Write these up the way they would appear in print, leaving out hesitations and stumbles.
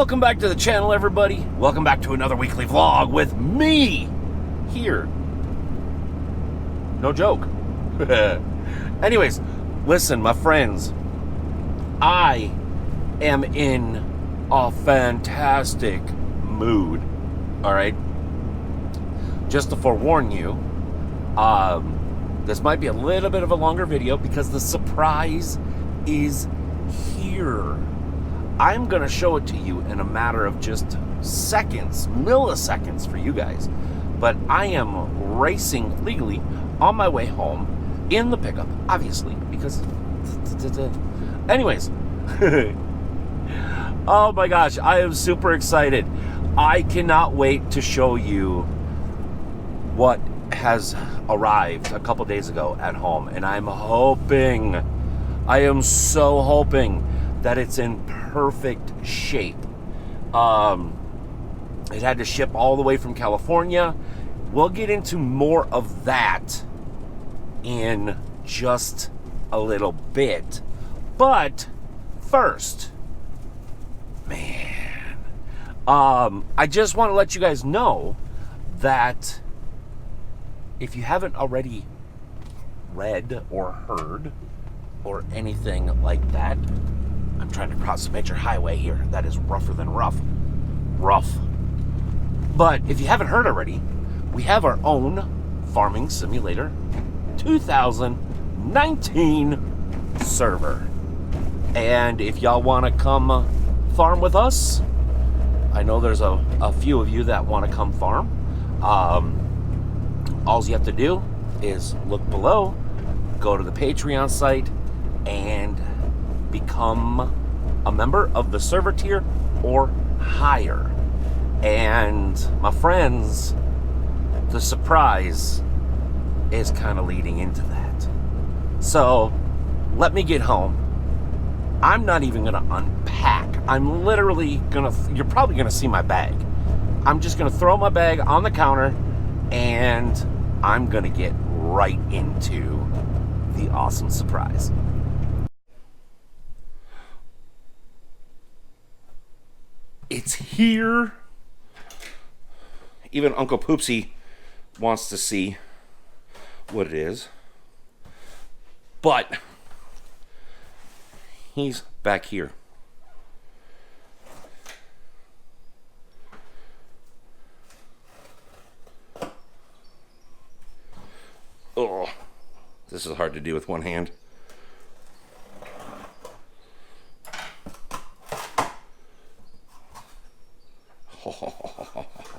Welcome back to the channel, everybody. Welcome back to another weekly vlog with me here. No joke. Anyways, listen, my friends, I am in a fantastic mood. All right. Just to forewarn you, this might be a little bit of a longer video because the surprise is here. I'm going to show it to you in a matter of just seconds, milliseconds for you guys. But I am racing legally on my way home in the pickup, obviously, because... Anyways. Oh my gosh, I am super excited. I cannot wait to show you what has arrived a couple days ago at home. And I'm hoping, I am so hoping that it's in perfect shape. It had to ship all the way from California. We'll get into more of that in just a little bit. But first, man, I just want to let you guys know that if you haven't already read or heard or anything like that, I'm trying to cross a major highway here. That is rougher than rough. Rough. But if you haven't heard already, we have our own Farming Simulator 2019 server. And if y'all want to come farm with us, I know there's a few of you that want to come farm. All you have to do is look below, go to the Patreon site, and become a member of the server tier or higher. And my friends, the surprise is kind of leading into that. So let me get home. I'm not even gonna unpack. I'm literally you're probably gonna see my bag. I'm just gonna throw my bag on the counter and I'm gonna get right into the awesome surprise. It's here. Even Uncle Poopsie wants to see what it is. But he's back here. Oh, this is hard to do with one hand. Oh.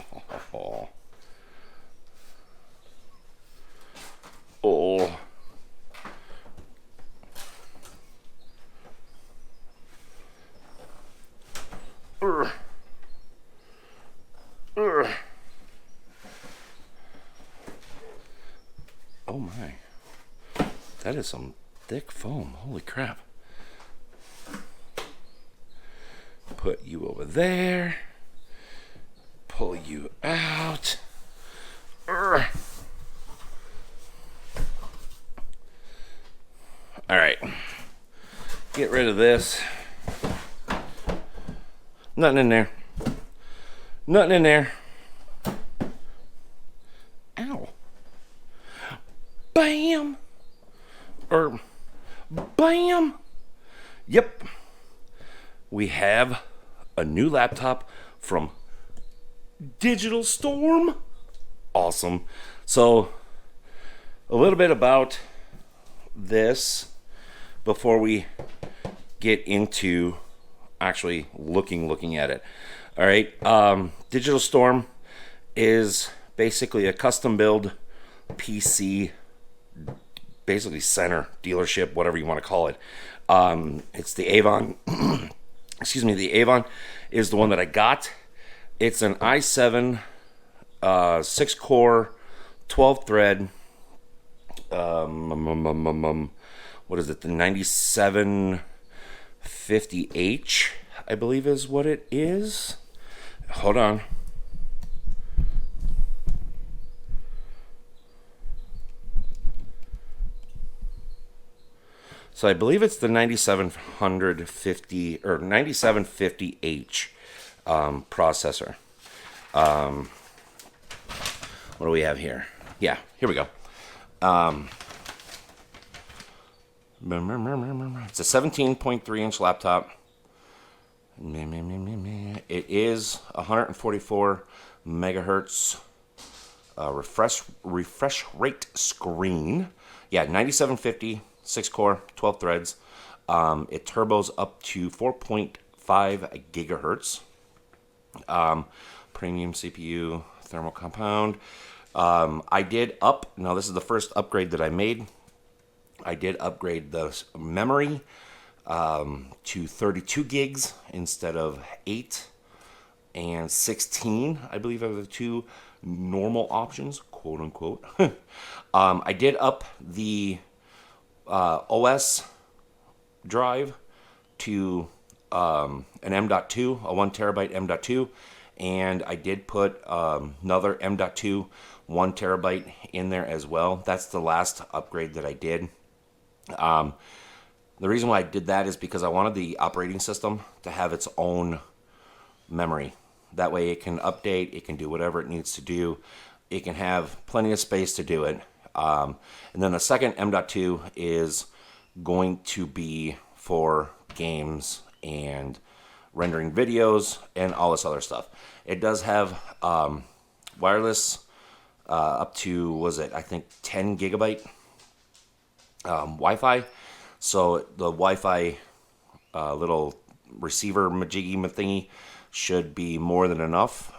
Oh my. That is some thick foam. Holy crap. Put you over there. Pull you out. All right. Get rid of this. Nothing in there. Nothing in there. Ow. Bam. Bam. Yep. We have a new laptop from Digital Storm. Awesome. So, a little bit about this before we get into actually looking at it. All right. Digital Storm is basically a custom build PC, basically center dealership, whatever you want to call it. It's the Avon. Excuse me. The Avon is the one that I got. It's an i7 6-core 12-thread. What is it? The 9750H, I believe is what it is. Hold on. So I believe it's the 9750 or 9750H. processor. What do we have here? Yeah, here we go. It's a 17.3 inch laptop. It is 144 megahertz refresh rate screen. Yeah, 9750, 6 core, 12 threads. It turbos up to 4.5 gigahertz. Premium CPU, thermal compound. I did now this is the first upgrade that I made. I did upgrade the memory to 32 gigs instead of 8 and 16, I believe, are the two normal options, quote unquote. I did up the OS drive to an M.2, a 1 terabyte M.2, and I did put another M.2 1 terabyte in there as well. That's the last upgrade that I did. The reason why I did that is because I wanted the operating system to have its own memory. That way it can update, it can do whatever it needs to do. It can have plenty of space to do it. And then the second M.2 is going to be for games and rendering videos and all this other stuff. It does have wireless up to, I think 10 gigabyte Wi-Fi. So the Wi-Fi little receiver majiggy thingy should be more than enough.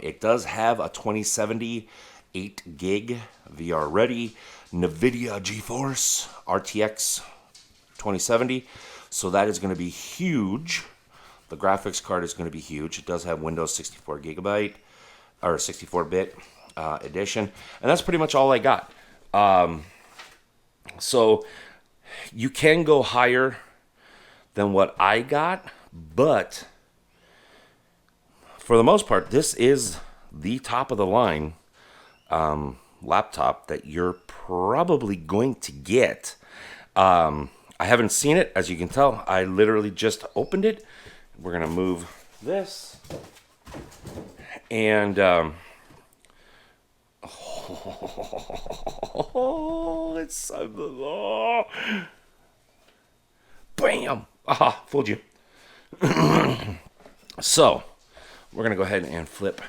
It does have a 2070 8 gig VR ready NVIDIA GeForce RTX 2070. So that is going to be huge. The graphics card is going to be huge. It does have Windows 64 gigabyte or 64-bit edition, and that's pretty much all I got. So you can go higher than what I got, but for the most part, this is the top of the line laptop that you're probably going to get. I haven't seen it, as you can tell. I literally just opened it. We're gonna move this, and it's bam! Aha, fooled you. So we're gonna go ahead and flip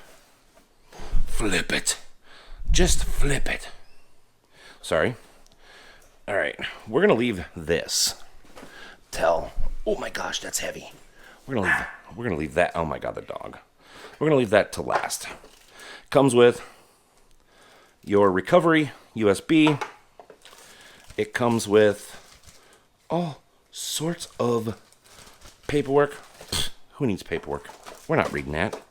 it. Just flip it. Sorry. All right, we're gonna leave this till. Oh my gosh, that's heavy. We're gonna leave that. Oh my god, the dog. We're gonna leave that to last. Comes with your recovery USB. It comes with all sorts of paperwork. Who needs paperwork? We're not reading that.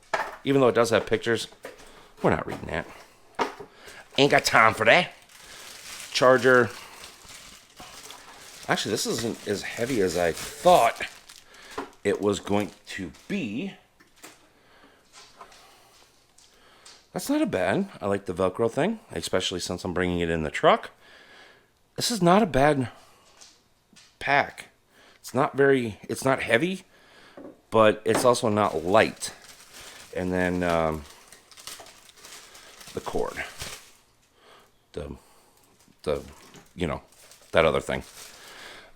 Even though it does have pictures, we're not reading that. Ain't got time for that. Charger. Actually, this isn't as heavy as I thought it was going to be. That's not a bad. I like the Velcro thing, especially since I'm bringing it in the truck. This is not a bad pack. It's not heavy, but it's also not light. And then the cord. The that other thing.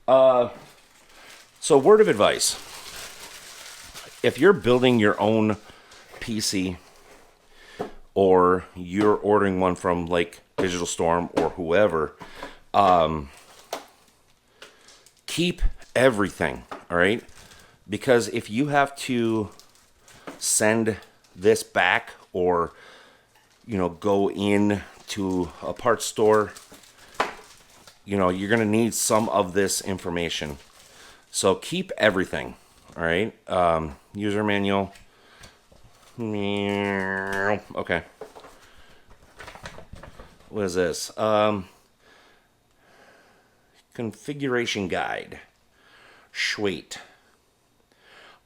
So word of advice. If you're building your own PC or you're ordering one from like Digital Storm or whoever, keep everything, all right? Because if you have to send this back or, go in to a parts store, you're going to need some of this information. So keep everything, all right? User manual. Okay. What is this? Configuration guide. Sweet.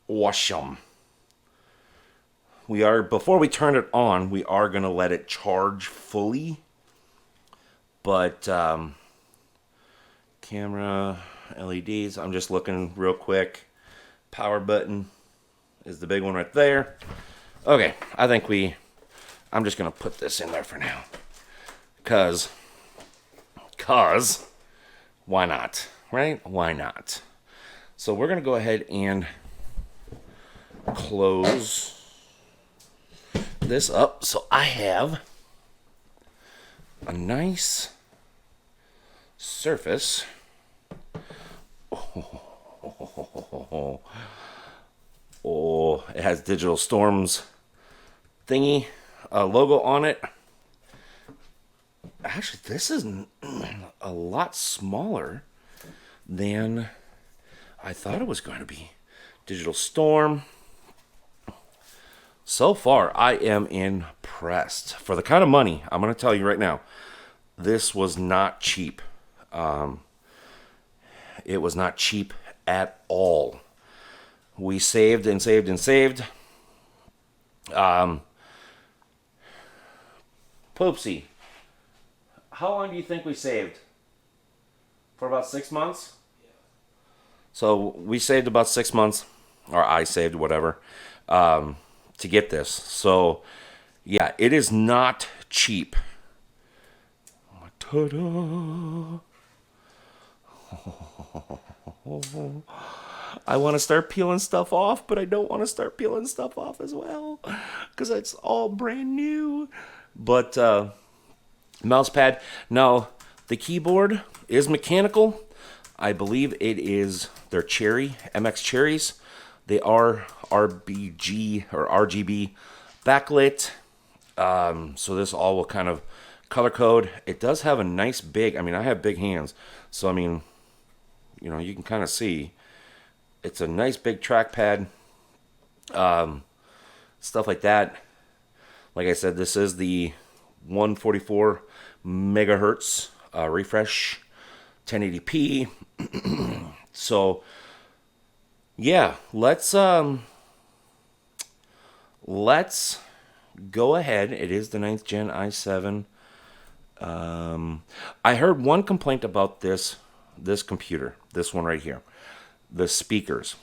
Awesome. Before we turn it on, we are going to let it charge fully. But, camera, LEDs, I'm just looking real quick. Power button. is the big one right there. Okay, I'm just going to put this in there for now. Cause, why not, right? Why not? So we're going to go ahead and close this up. So I have a nice surface. Oh, it has Digital Storm's thingy logo on it. Actually, this is a lot smaller than I thought it was going to be. Digital Storm. So far, I am impressed. For the kind of money, I'm going to tell you right now, this was not cheap. It was not cheap at all. We saved and saved and saved. Poopsie, how long do you think we saved? For about 6 months? Yeah. So we saved about 6 months, or I saved, whatever, to get this. So, yeah, it is not cheap. Ta-da! I want to start peeling stuff off, but I don't want to start peeling stuff off as well because it's all brand new. But mouse pad. Now, the keyboard is mechanical. I believe it is their Cherry, MX Cherries. They are RBG or RGB backlit. So this all will kind of color code. It does have a nice big, I have big hands. So, you can kind of see. It's a nice big trackpad, stuff like that. Like I said, this is the 144 megahertz refresh, 1080p. So, yeah, let's go ahead. It is the 9th gen i7. I heard one complaint about this computer, this one right here. The speakers.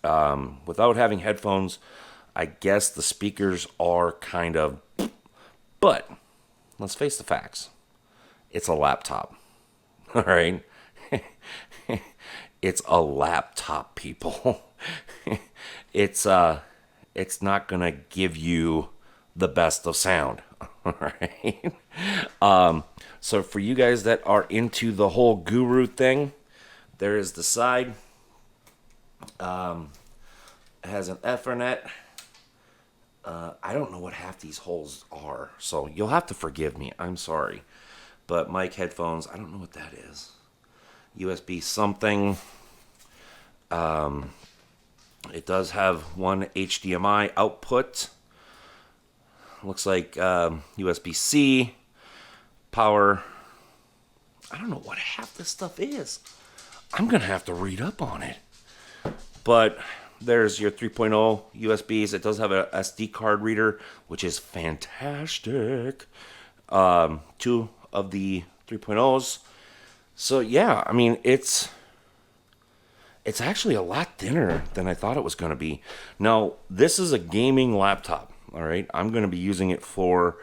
Without having headphones, I guess the speakers are kind of... But, let's face the facts. It's a laptop. All right? It's a laptop, people. It's not going to give you the best of sound. All right? So for you guys that are into the whole guru thing, there is the side. It has an Ethernet. I don't know what half these holes are, so you'll have to forgive me. I'm sorry. But mic, headphones, I don't know what that is. USB something. It does have one HDMI output. Looks like USB-C. Power. I don't know what half this stuff is. I'm going to have to read up on it. But there's your 3.0 USBs. It does have a SD card reader, which is fantastic. 2 of the 3.0s. So, yeah, it's actually a lot thinner than I thought it was going to be. Now, this is a gaming laptop, all right? I'm going to be using it for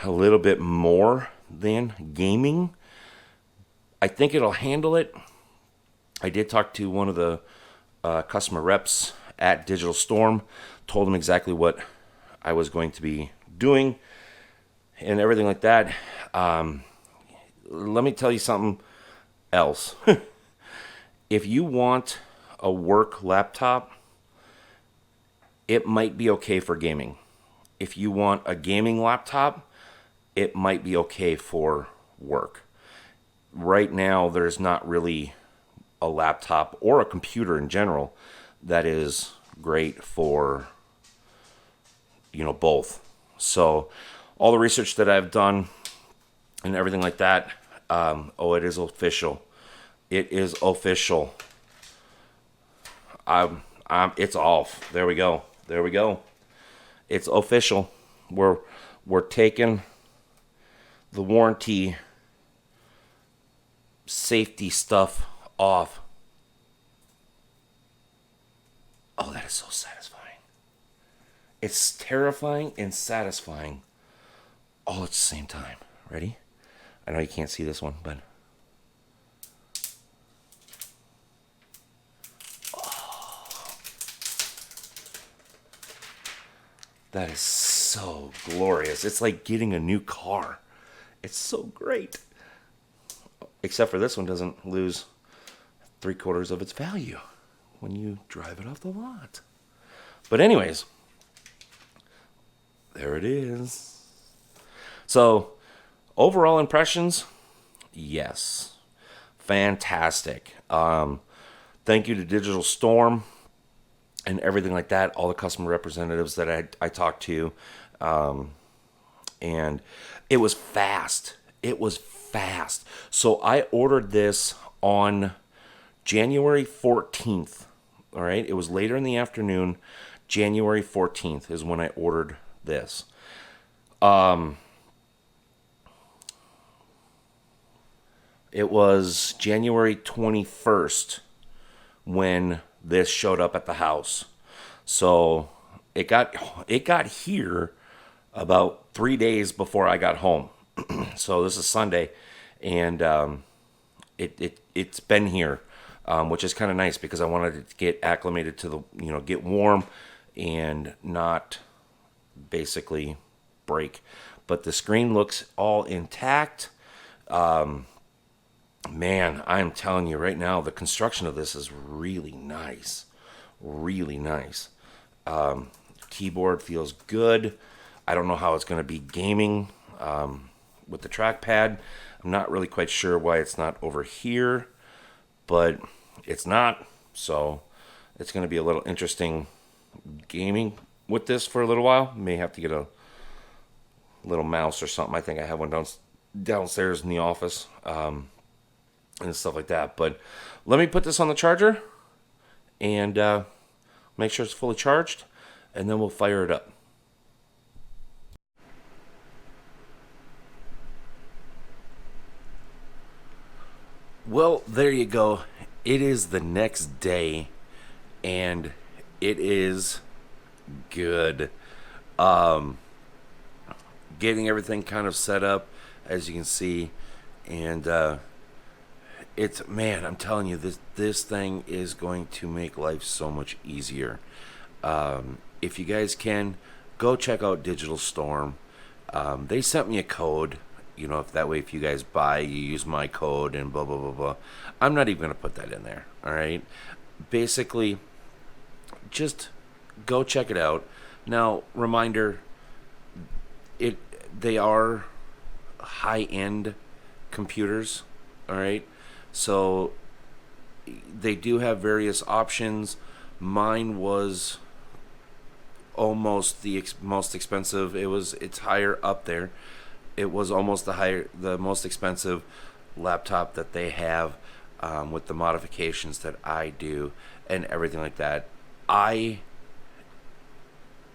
a little bit more than gaming. I think it'll handle it. I did talk to one of the customer reps at Digital Storm, told them exactly what I was going to be doing and everything like that. Let me tell you something else. If you want a work laptop, it might be okay for gaming. If you want a gaming laptop, it might be okay for work. Right now, there's not really a laptop or a computer in general that is great for, both. So all the research that I've done and everything like that, it is official. It is official. It's off. There we go. It's official. We're taking the warranty safety stuff off. Oh, that is so satisfying. It's terrifying and satisfying all at the same time. Ready? I know you can't see this one, but that is so glorious. It's like getting a new car. It's so great. Except for this one doesn't lose 3/4 of its value when you drive it off the lot. But anyways, there it is. So, overall impressions, yes. Fantastic. Thank you to Digital Storm and everything like that, all the customer representatives that I talked to. And it was fast. It was fast. So I ordered this on January 14th. All right. It was later in the afternoon. January 14th is when I ordered this. It was January 21st when this showed up at the house. So it got here about 3 days before I got home. So this is Sunday, and it's been here, which is kind of nice because I wanted it to get acclimated to get warm and not basically break. But the screen looks all intact. Man, I'm telling you right now, the construction of this is really nice. Really nice. Keyboard feels good. I don't know how it's going to be gaming with the trackpad. I'm not really quite sure why it's not over here, but it's not. So it's going to be a little interesting gaming with this for a little while. May have to get a little mouse or something. I think I have one downstairs in the office. And stuff like that. But let me put this on the charger and make sure it's fully charged, and then we'll fire it up. Well, there you go. It is the next day, and it is good. Getting everything kind of set up, as you can see, and I'm telling you, this thing is going to make life so much easier. If you guys can, go check out Digital Storm. They sent me a code, if that way, if you guys buy, you use my code and blah, blah, blah, blah. I'm not even going to put that in there, all right? Basically, just go check it out. Now, reminder, they are high-end computers, all right? So they do have various options. Mine was almost the most expensive. It's higher up there. It was almost the most expensive laptop that they have, with the modifications that I do and everything like that.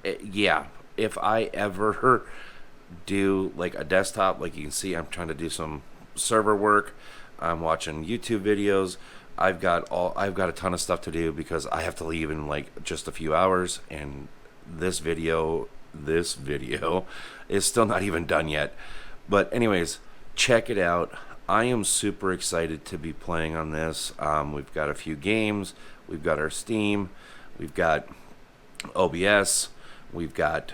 If I ever do like a desktop, like you can see, I'm trying to do some server work. I'm watching YouTube videos. I've got a ton of stuff to do because I have to leave in like just a few hours, and this video is still not even done yet. But anyways, check it out. I am super excited to be playing on this. We've got a few games. We've got our Steam. We've got OBS. We've got,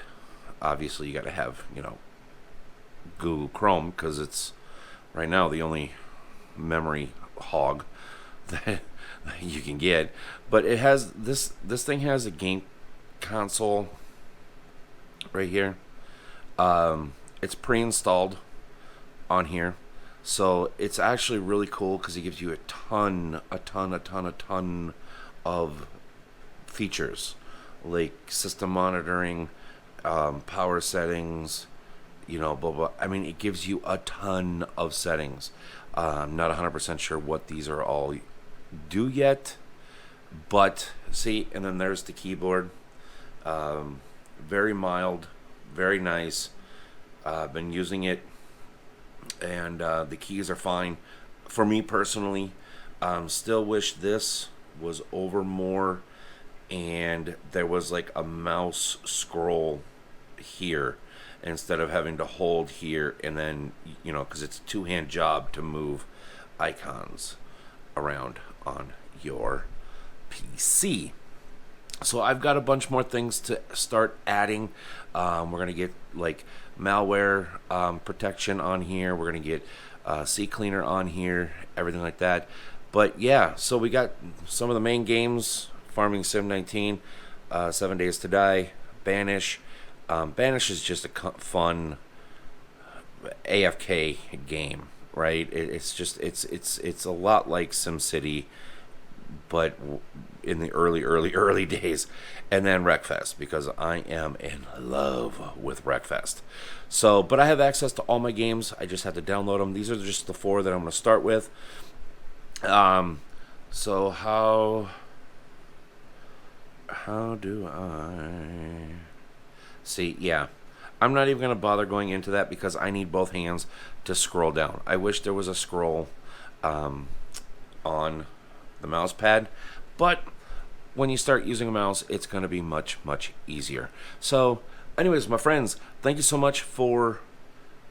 obviously you got to have Google Chrome because it's right now the only memory hog that you can get. But it has this thing has a game console right here. It's pre-installed on here, so it's actually really cool because it gives you a ton of features like system monitoring, power settings, blah blah. I mean, it gives you a ton of settings. I'm not 100% sure what these are all do yet, but see, and then there's the keyboard. Very mild, very nice. I've been using it, and the keys are fine. For me personally, still wish this was over more and there was like a mouse scroll here instead of having to hold here, and then, because it's a two-hand job to move icons around on your PC. So I've got a bunch more things to start adding. We're going to get like malware protection on here. We're going to get CCleaner on here, everything like that. But yeah, so we got some of the main games: Farming Sim 19, 7 Days to Die, Banish. Banish is just a fun AFK game, right? It's a lot like SimCity, but in the early days. And then Wreckfest, because I am in love with Wreckfest. So, but I have access to all my games. I just have to download them. These are just the 4 that I'm going to start with. So how do I see? Yeah, I'm not even going to bother going into that because I need both hands to scroll down. I wish there was a scroll on the mouse pad, but when you start using a mouse, it's going to be much easier. So anyways, my friends, thank you so much for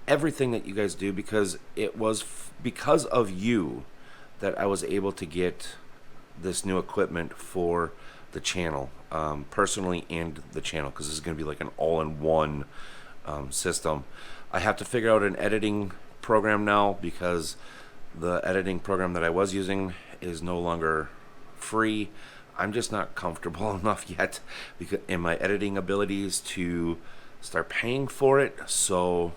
everything that you guys do, because it was because of you that I was able to get this new equipment for the channel, personally, and the channel, because this is going to be like an all-in-one system. I have to figure out an editing program now, because the editing program that I was using is no longer free. I'm just not comfortable enough yet in my editing abilities to start paying for it. So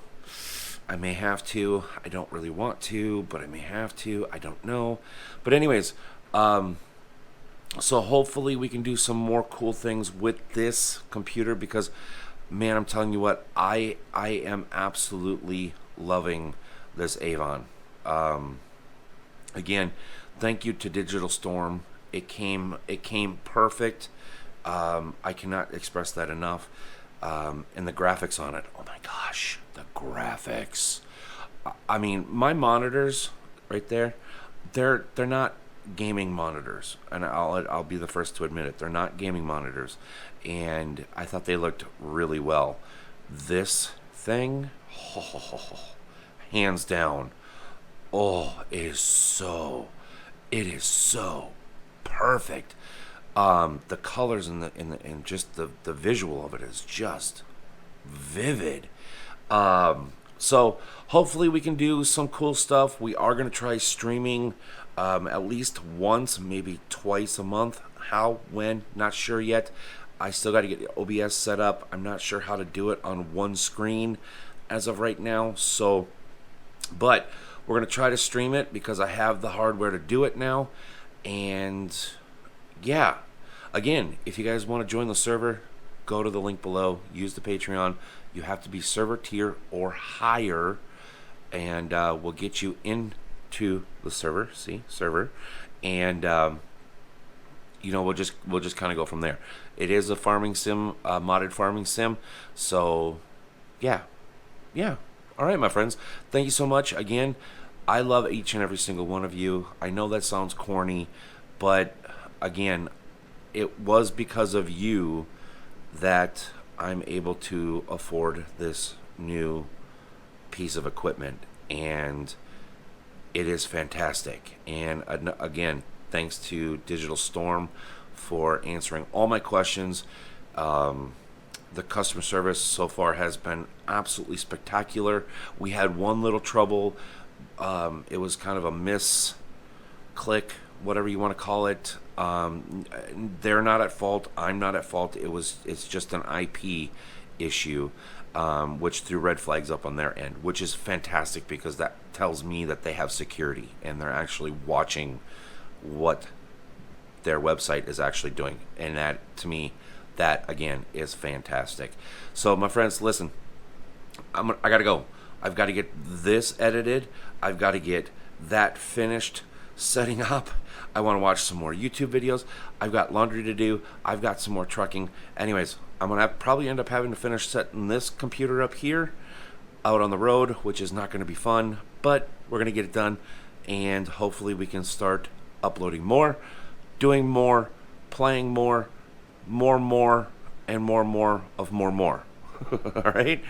I may have to. I don't really want to, but I may have to. I don't know. But anyways, so hopefully we can do some more cool things with this computer, because, man, I'm telling you what, I am absolutely loving this Avon. Again, thank you to Digital Storm. It came perfect. I cannot express that enough. And the graphics on it, oh my gosh, the graphics. I mean, my monitors right there, they're not gaming monitors, and I'll be the first to admit it. They're not gaming monitors, and I thought they looked really well. This thing, hands down, it is so perfect. The colors and just the visual of it is just vivid. So hopefully we can do some cool stuff. We are going to try streaming at least once, maybe twice a month. How, when, not sure yet. I still got to get OBS set up. I'm not sure how to do it on one screen as of right now. So, but we're going to try to stream it because I have the hardware to do it now. And yeah, again, if you guys want to join the server, go to the link below, use the Patreon. You have to be server tier or higher, and we'll get you into the server. See, server, and we'll just kind of go from there. It is a farming sim, modded farming sim. So yeah. All right, my friends, thank you so much again. I love each and every single one of you. I know that sounds corny, but again, it was because of you that I'm able to afford this new piece of equipment, and it is fantastic. And again, thanks to Digital Storm for answering all my questions. The customer service so far has been absolutely spectacular. We had one little trouble. It was kind of a misclick, whatever you want to call it. They're not at fault. I'm not at fault. It's just an IP issue, which threw red flags up on their end, which is fantastic because that tells me that they have security and they're actually watching what their website is actually doing. And that, to me, that again is fantastic. So my friends, listen, I gotta go. I've got to get this edited. I've got to get that finished setting up. I want to watch some more YouTube videos. I've got laundry to do. I've got some more trucking. Anyways, I'm going to probably end up having to finish setting this computer up here out on the road, which is not going to be fun, but we're going to get it done, and hopefully we can start uploading more, doing more, playing more, more, and more of more. All right?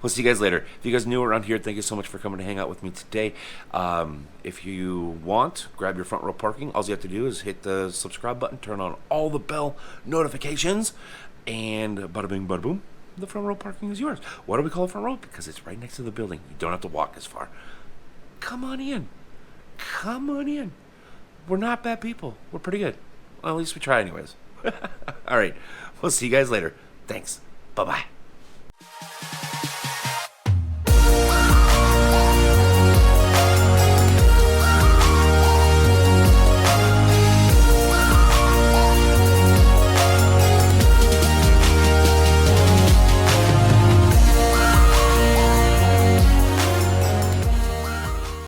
We'll see you guys later. If you guys new around here, thank you so much for coming to hang out with me today. If you want, grab your front row parking. All you have to do is hit the subscribe button, turn on all the bell notifications, and bada bing, bada boom, the front row parking is yours. Why do we call it front row? Because it's right next to the building. You don't have to walk as far. Come on in. Come on in. We're not bad people. We're pretty good. Well, at least we try anyways. All right. We'll see you guys later. Thanks. Bye-bye.